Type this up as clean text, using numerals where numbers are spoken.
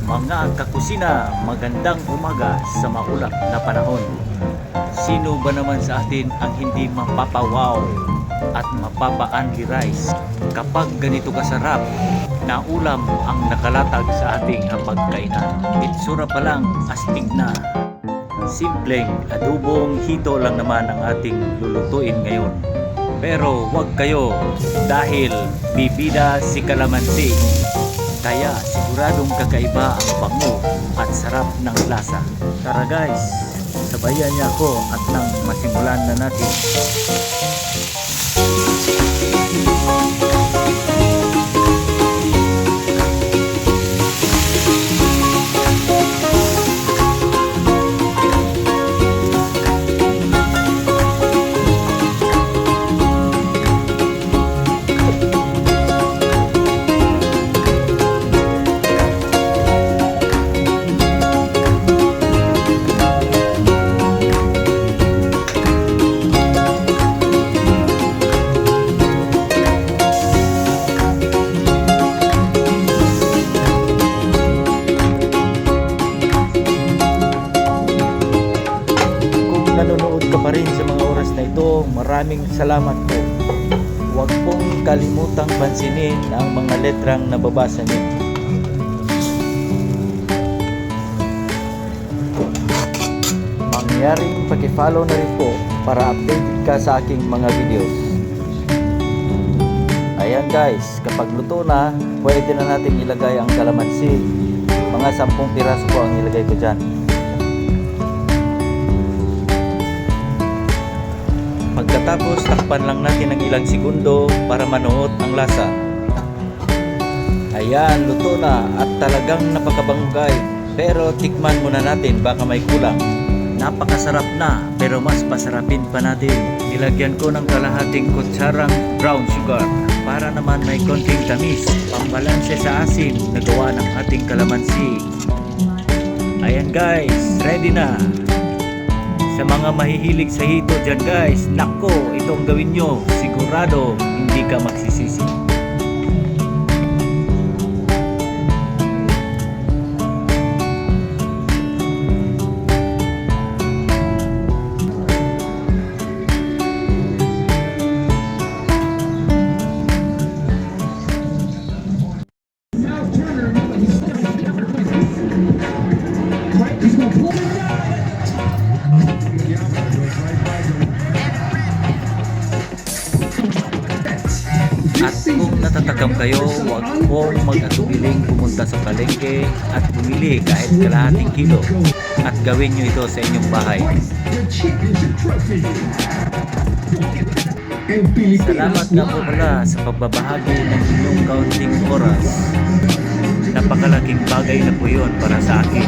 Mga kakusina, magandang umaga sa maulap na panahon. Sino ba naman sa atin ang hindi mapapawaw at mapapa-unli-rice kapag ganito kasarap na ulam ang nakalatag sa ating hapagkainan? Itsura pa lang astig na. Simpleng adobong hito lang naman ang ating lulutuin ngayon. Pero huwag kayo dahil bibida si kalamansi. Kaya siguradong kakaiba ang bango at sarap ng lasa. Tara guys, sabayan niya ako at nang masimulan na natin. Nanonood ka pa rin sa mga oras na ito, maraming salamat po. Huwag pong kalimutang pansinin ang mga letrang nababasa niyo. Mangyaring paki-follow na rin po para updated ka sa aking mga videos. Ayan guys, kapag luto na, pwede na natin ilagay ang kalamansi. Mga 10 piraso po ang ilagay ko dyan. Pagkatapos, takpan lang natin ng ilang segundo para manuot ang lasa. Ayan, luto na at talagang napakabango guys. Pero tikman muna natin, baka may kulang. Napakasarap na, pero mas pasarapin pa natin. Nilagyan ko ng kalahating kutsarang brown sugar para naman may konting tamis, pambalanse sa asim na gawa ng ating kalamansi. Ayan guys, ready na. Sa mga mahihilig sa hito dyan guys, nako, itong gawin nyo, sigurado hindi ka magsisisi. At kung natatakam kayo, huwag pong mag-atubiling pumunta sa palengke at bumili kahit kalahating kilo at gawin nyo ito sa inyong bahay. Salamat nga po pala sa pagbabahagi ng inyong kaunting oras. Napakalaking bagay na po yun para sa akin.